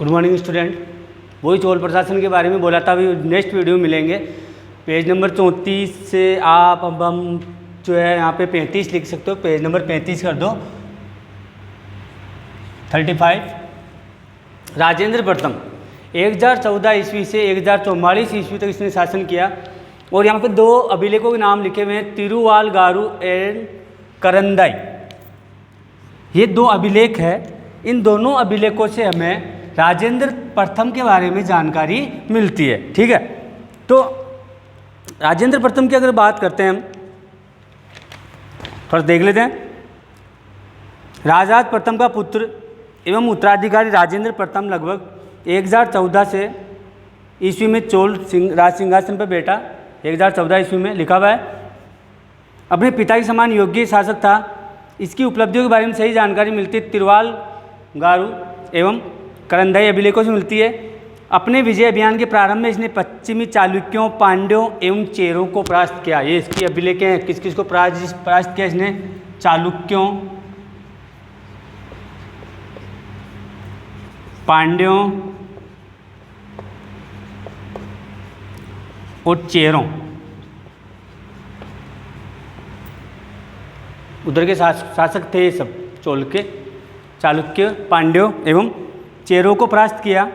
Good morning student. वही चोल प्रशासन के बारे में बोला था, अभी नेक्स्ट वीडियो में मिलेंगे। पेज नंबर 34 से आप अब हम जो है यहाँ पे 35 लिख सकते हो। पेज नंबर 35 कर दो। 35 राजेंद्र प्रथम 1014 ईस्वी से 1044 ईस्वी तक इसने शासन किया। और यहाँ पे दो अभिलेखों के नाम लिखे हुए हैं, तिरुवालगारू एंड करंदाई। ये दो अभिलेख है। इन दोनों अभिलेखों से हमें राजेंद्र प्रथम के बारे में जानकारी मिलती है। ठीक है, तो राजेंद्र प्रथम की अगर बात करते हैं हम, थोड़ा देख लेते हैं। राजराज प्रथम का पुत्र एवं उत्तराधिकारी राजेंद्र प्रथम लगभग 1014 से ईस्वी में चोल राज सिंहासन पर बैठा। 1014 ईस्वी में लिखा हुआ है। अपने पिता के समान योग्य शासक था। इसकी उपलब्धियों के बारे में सही जानकारी मिलती है तिरुवाल गारू एवं करंदाई अभिलेखों से मिलती है। अपने विजय अभियान के प्रारंभ में इसने पश्चिमी चालुक्यों, पांड्यों एवं चेरों को परास्त किया। ये इसकी अभिलेखें हैं। किस किस को परास्त किया इसने? चालुक्यों, पांड्यों और चेरों। उधर के शासक थे ये सब, चोल के, चालुक्य, पांड्यों एवं चेरों को परास्त किया।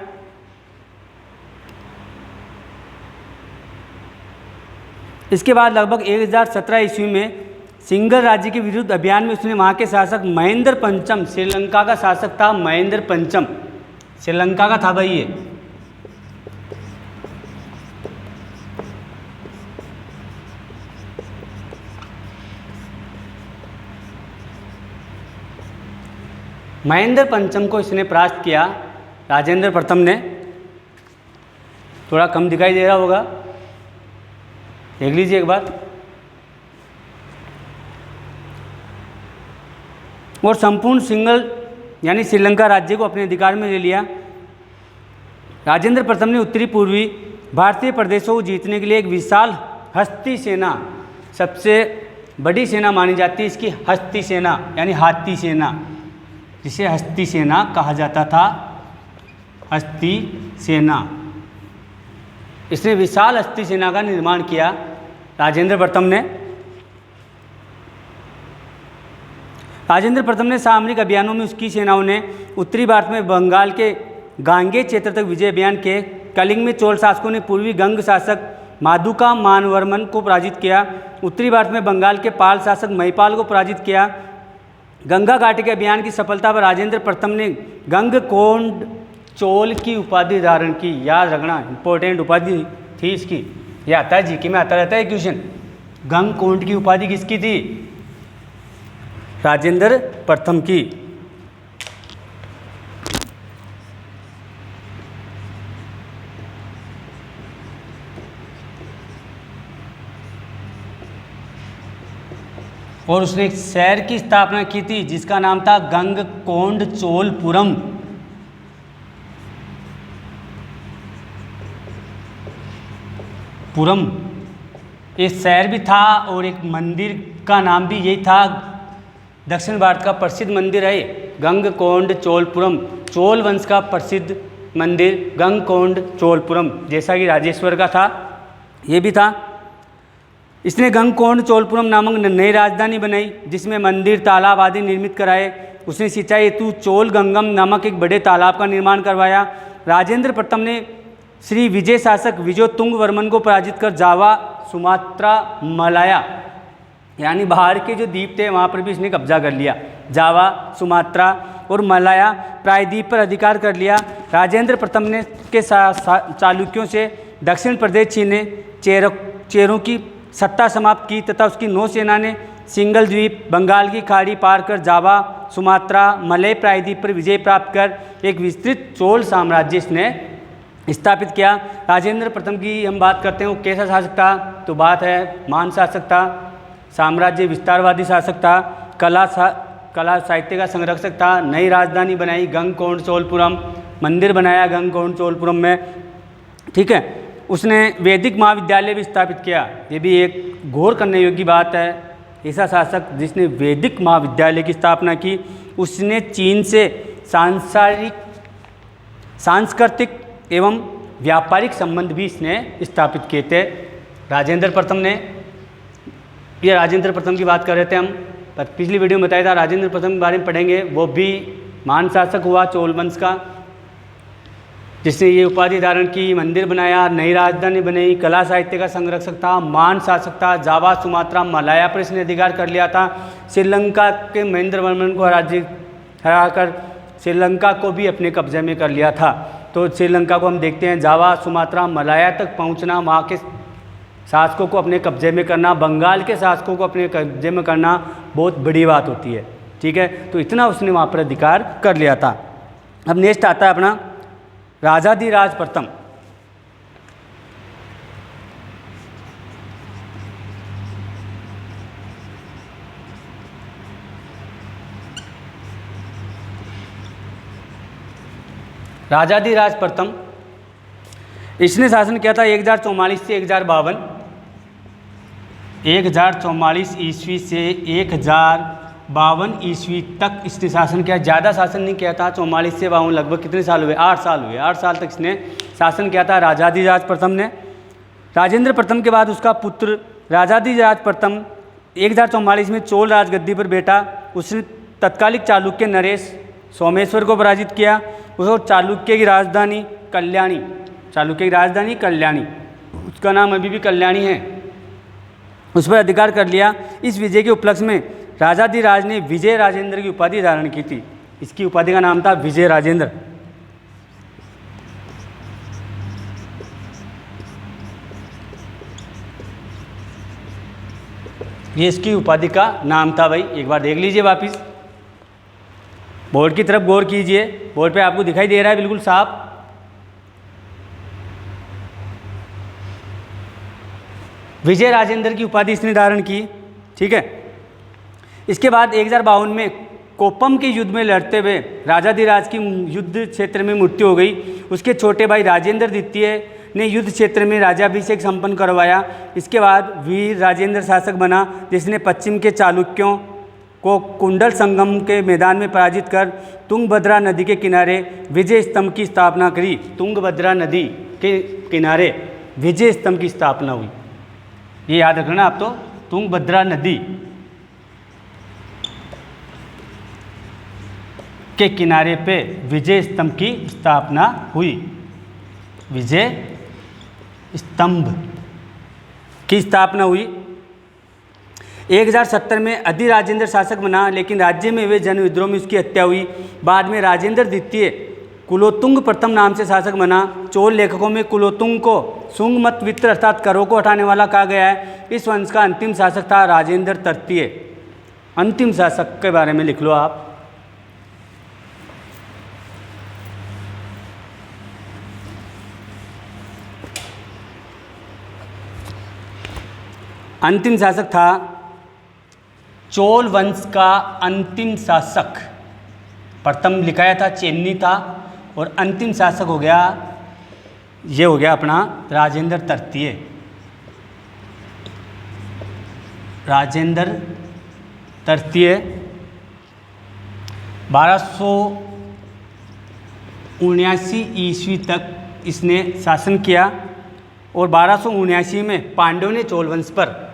इसके बाद लगभग 1017 ईस्वी में सिंघल राज्य के विरुद्ध अभियान में उसने वहाँ के शासक महेंद्र पंचम, श्रीलंका का शासक था महेंद्र पंचम, श्रीलंका का था भाई ये। महेंद्र पंचम को इसने परास्त किया राजेंद्र प्रथम ने। थोड़ा कम दिखाई दे रहा होगा, देख लीजिए एक बार। और संपूर्ण सिंघल यानी श्रीलंका राज्य को अपने अधिकार में ले लिया। राजेंद्र प्रथम ने उत्तरी पूर्वी भारतीय प्रदेशों को जीतने के लिए एक विशाल हस्ती सेना, सबसे बड़ी सेना मानी जाती है इसकी हस्ती सेना यानी हाथी सेना, जिसे हस्ती सेना कहा जाता था। हस्ती सेना, इसने विशाल हस्ती सेना का निर्माण किया राजेंद्र प्रथम ने। राजेंद्र प्रथम ने सामरिक अभियानों में उसकी सेनाओं ने उत्तरी भारत में बंगाल के गांगे क्षेत्र तक विजय अभियान किए। कलिंग में चोल शासकों ने पूर्वी गंग शासक माधुका मानवर्मन को पराजित किया। उत्तरी भारत में बंगाल के पाल शासक महिपाल को पराजित किया। गंगा घाटी के अभियान की सफलता पर राजेंद्र प्रथम ने गंगकोंड चोल की उपाधि धारण की। याद रखना, इंपॉर्टेंट उपाधि थी इसकी। ये आता है जीके में, आता रहता है क्वेश्चन। गंगकोंड की उपाधि किसकी थी? राजेंद्र प्रथम की। और उसने एक शहर की स्थापना की थी जिसका नाम था गंगकोंड चोलपुरम। पुरम एक शहर भी था और एक मंदिर का नाम भी यही था। दक्षिण भारत का प्रसिद्ध मंदिर है गंगकोंड चोलपुरम। चोल वंश का प्रसिद्ध मंदिर गंगकोंड चोलपुरम, जैसा कि राजेश्वर का था, ये भी था। इसने गंगकोंड चोलपुरम नामक नई राजधानी बनाई जिसमें मंदिर, तालाब आदि निर्मित कराए। उसने सिंचाई हेतु चोल गंगम नामक एक बड़े तालाब का निर्माण करवाया। राजेंद्र प्रथम ने श्री विजय शासक विजयोत्तुंग वर्मन को पराजित कर जावा, सुमात्रा, मलाया यानी बाहर के जो द्वीप थे वहाँ पर भी इसने कब्जा कर लिया। जावा, सुमात्रा और मलाया प्रायद्वीप पर अधिकार कर लिया। राजेंद्र प्रथम ने के चालुक्यों से दक्षिण प्रदेश छीने, चेरों की सत्ता समाप्त की तथा उसकी नौसेना ने सिंघल द्वीप, बंगाल की खाड़ी पार कर जावा, सुमात्रा, मलय प्रायद्वीप पर विजय प्राप्त कर एक विस्तृत चोल साम्राज्य इसने स्थापित किया। राजेंद्र प्रथम की हम बात करते हैं, वो कैसा शासक था? तो बात है महान शासक था, साम्राज्य विस्तारवादी शासक था, कला साहित्य का संरक्षक था। नई राजधानी बनाई गंगकोंड चोलपुरम, मंदिर बनाया गंगकोंड चोलपुरम में। ठीक है, उसने वैदिक महाविद्यालय भी स्थापित किया। ये भी एक गौर करने योग्य बात है। ऐसा शासक जिसने वैदिक महाविद्यालय की स्थापना की, उसने चीन से सांसारिक सांस्कृतिक एवं व्यापारिक संबंध भी इसने स्थापित किए थे राजेंद्र प्रथम ने। ये राजेंद्र प्रथम की बात कर रहे थे हम, पर पिछली वीडियो में बताया था राजेंद्र प्रथम के बारे में पढ़ेंगे। वो भी महान शासक हुआ चोल वंश का, जिसने ये उपाधि धारण की, मंदिर बनाया, नई राजधानी बनाई, कला साहित्य का संरक्षक था, महान शासक था। जावा, सुमात्रा, मलाया पर इसने अधिकार कर लिया था। श्रीलंका के महेंद्र वर्मन को हराकर श्रीलंका को भी अपने कब्जे में कर लिया था। तो श्रीलंका को हम देखते हैं, जावा, सुमात्रा, मलाया तक पहुंचना, वहाँ के शासकों को अपने कब्जे में करना, बंगाल के शासकों को अपने कब्जे में करना बहुत बड़ी बात होती है। ठीक है, तो इतना उसने वहाँ पर अधिकार कर लिया था। अब नेक्स्ट आता है अपना राजाधिराज प्रथम। राजाधिराज प्रथम इसने शासन किया था 1044 से 1052, 1044 ईस्वी से 1052 ईस्वी तक इसने शासन किया। ज़्यादा शासन नहीं किया था, 44 से 52 लगभग कितने साल हुए, 8 साल हुए। 8 साल तक इसने शासन किया था राजाधिराज प्रथम ने। राजेंद्र प्रथम के बाद उसका पुत्र राजाधिराज प्रथम 1044 में चोल राजगद्दी पर बैठा। उसने तत्कालिक चालुक्य नरेश सोमेश्वर को पराजित किया। उसको चालुक्य की राजधानी कल्याणी, चालुक्य की राजधानी कल्याणी, उसका नाम अभी भी कल्याणी है, उस पर अधिकार कर लिया। इस विजय के उपलक्ष्य में राजाधिराज ने विजय राजेंद्र की उपाधि धारण की थी। इसकी उपाधि का नाम था विजय राजेंद्र। ये इसकी उपाधि का नाम था भाई, एक बार देख लीजिए वापिस, बोर्ड की तरफ गौर कीजिए। बोर्ड पे आपको दिखाई दे रहा है बिल्कुल साफ। विजय राजेंद्र की उपाधि इसने धारण की। ठीक है, इसके बाद 1052 में कोप्पम के युद्ध में लड़ते हुए राजाधिराज की युद्ध क्षेत्र में मृत्यु हो गई। उसके छोटे भाई राजेंद्र द्वितीय ने युद्ध क्षेत्र में राज्याभिषेक संपन्न करवाया। इसके बाद वीर राजेंद्र शासक बना, जिसने पश्चिम के चालुक्यों को कुंडल संगम के मैदान में पराजित कर तुंगभद्रा नदी के किनारे विजय स्तंभ की स्थापना करी। तुंगभद्रा नदी के किनारे विजय स्तंभ की स्थापना हुई, ये याद रखना आप। तो तुंगभद्रा नदी के किनारे पे विजय स्तंभ की स्थापना हुई। विजय स्तंभ की स्थापना हुई। 1070 में अधिराजेंद्र शासक बना, लेकिन राज्य में हुए जन विद्रोह में उसकी हत्या हुई। बाद में राजेंद्र द्वितीय कुलोत्तुंग प्रथम नाम से शासक बना। चोल लेखकों में कुलोत्तुंग को सुंगमत वित्र अर्थात करों को हटाने वाला कहा गया है। इस वंश का अंतिम शासक था राजेंद्र तृतीय। अंतिम शासक के बारे में लिख लो आप। अंतिम शासक था चोल वंश का अंतिम शासक। प्रथम लिखाया था चेन्नी था, और अंतिम शासक हो गया, ये हो गया अपना राजेंद्र तृतीय। राजेंद्र तृतीय 1279 ईस्वी तक इसने शासन किया, और 1279 में पांड्यों ने चोल वंश पर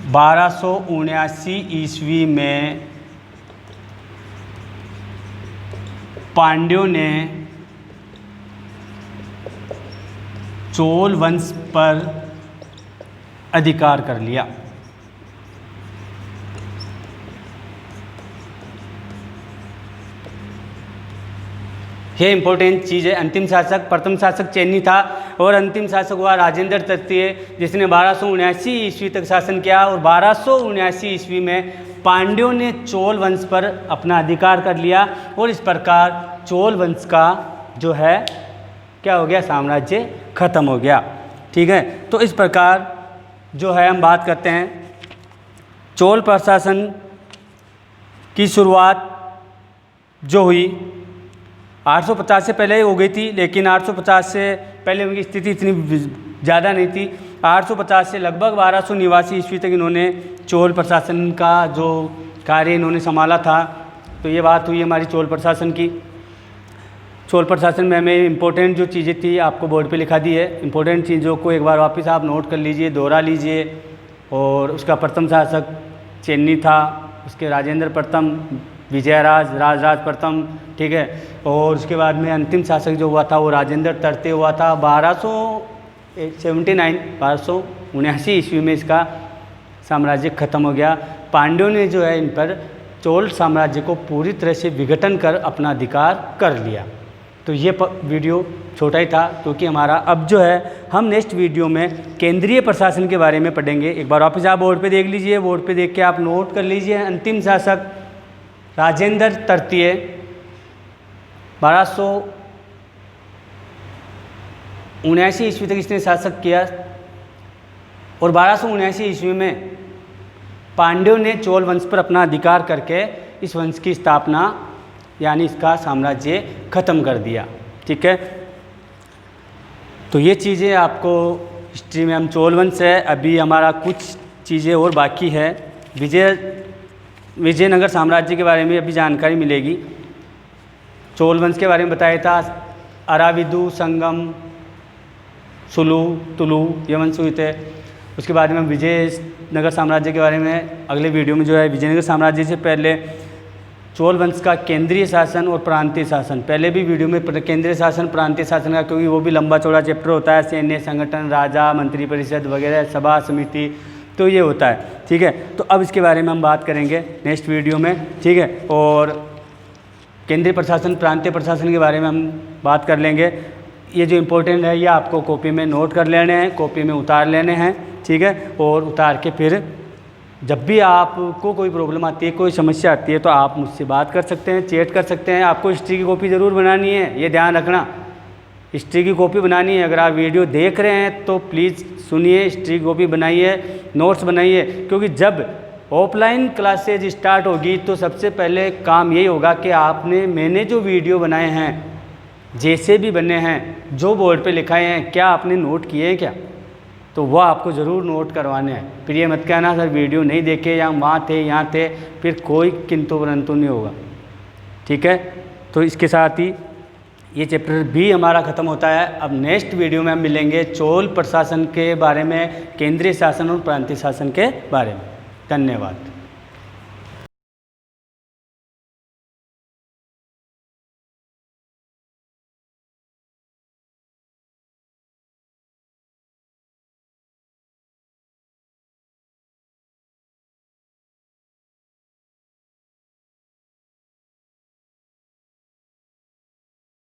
1279 ईस्वी में पांड्यों ने चोल वंश पर अधिकार कर लिया। ये इंपॉर्टेंट चीज़ है। अंतिम शासक, प्रथम शासक चेन्नी था, और अंतिम शासक हुआ राजेंद्र तृतीय, जिसने 1279 ईस्वी तक शासन किया। और 1279 ईस्वी में पांड्यों ने चोल वंश पर अपना अधिकार कर लिया, और इस प्रकार चोल वंश का जो है क्या हो गया, साम्राज्य खत्म हो गया। ठीक है, तो इस प्रकार जो है हम बात करते हैं चोल प्रशासन की शुरुआत जो हुई 850 से पहले हो गई थी, लेकिन 850 से पहले उनकी स्थिति इतनी ज़्यादा नहीं थी। 850 से लगभग 1289 ईस्वी तक इन्होंने चोल प्रशासन का जो कार्य इन्होंने संभाला था। तो ये बात हुई हमारी चोल प्रशासन की। चोल प्रशासन में हमें इम्पोर्टेंट जो चीज़ें थी आपको बोर्ड पे लिखा दी है। इम्पोर्टेंट चीज़ों को एक बार वापस आप नोट कर लीजिए, दोहरा लीजिए। और उसका प्रथम शासक चेन्नी था, उसके राजेंद्र प्रथम, विजयराज, राजराज प्रथम, ठीक है। और उसके बाद में अंतिम शासक जो हुआ था वो राजेंद्र तृतीय हुआ था। 1279 ईस्वी में इसका साम्राज्य खत्म हो गया। पांड्यों ने जो है इन पर चोल साम्राज्य को पूरी तरह से विघटन कर अपना अधिकार कर लिया। तो ये वीडियो छोटा ही था, क्योंकि हमारा अब जो है हम नेक्स्ट वीडियो में केंद्रीय प्रशासन के बारे में पढ़ेंगे। एक बार वापस आप बोर्ड पे देख लीजिए, बोर्ड पे देख के आप नोट कर लीजिए। अंतिम शासक राजेंद्र तृतीय 1279 ईस्वी तक इसने शासक किया। और 1279 ईस्वी में पांड्यों ने चोल वंश पर अपना अधिकार करके इस वंश की स्थापना यानी इसका साम्राज्य खत्म कर दिया, ठीक है। तो ये चीज़ें आपको हिस्ट्री में हम चोल वंश है। अभी हमारा कुछ चीज़ें और बाकी है। विजयनगर साम्राज्य के बारे में अभी जानकारी मिलेगी। चोल वंश के बारे में बताया था, अराविदु, संगम, सुलु, तुलु ये वंश हुए थे। उसके बाद में विजयनगर साम्राज्य के बारे में अगले वीडियो में जो है विजयनगर साम्राज्य से पहले चोल वंश का केंद्रीय शासन और प्रांतीय शासन, पहले भी वीडियो में केंद्रीय शासन प्रांतीय शासन का, क्योंकि वो भी लंबा चौड़ा चैप्टर होता है। सैन्य संगठन, राजा, मंत्री परिषद वगैरह, सभा समिति, तो ये होता है, ठीक है। तो अब इसके बारे में हम बात करेंगे नेक्स्ट वीडियो में, ठीक है। और केंद्रीय प्रशासन, प्रांतीय प्रशासन के बारे में हम बात कर लेंगे। ये जो इम्पोर्टेंट है ये आपको कॉपी में नोट कर लेने हैं, कॉपी में उतार लेने हैं, ठीक है। और उतार के फिर जब भी आपको कोई प्रॉब्लम आती है, कोई समस्या आती है, तो आप मुझसे बात कर सकते हैं, चैट कर सकते हैं। आपको हिस्ट्री की कॉपी ज़रूर बनानी है, ये ध्यान रखना, हिस्ट्री की कॉपी बनानी है। अगर आप वीडियो देख रहे हैं तो प्लीज़ सुनिए, हिस्ट्री की कॉपी बनाइए, नोट्स बनाइए। क्योंकि जब ऑफलाइन क्लासेज स्टार्ट होगी तो सबसे पहले काम यही होगा कि मैंने जो वीडियो बनाए हैं, जैसे भी बने हैं, जो बोर्ड पे लिखाए हैं, क्या आपने नोट किए हैं क्या, तो वह आपको ज़रूर नोट करवाने हैं। फिर ये मत कहना सर वीडियो नहीं देखे या वहाँ थे यहाँ थे, फिर कोई किंतु परंतु नहीं होगा, ठीक है। तो इसके साथ ही ये चैप्टर भी हमारा ख़त्म होता है। अब नेक्स्ट वीडियो में हम मिलेंगे चोल प्रशासन के बारे में, केंद्रीय शासन और प्रांतीय शासन के बारे में। धन्यवाद।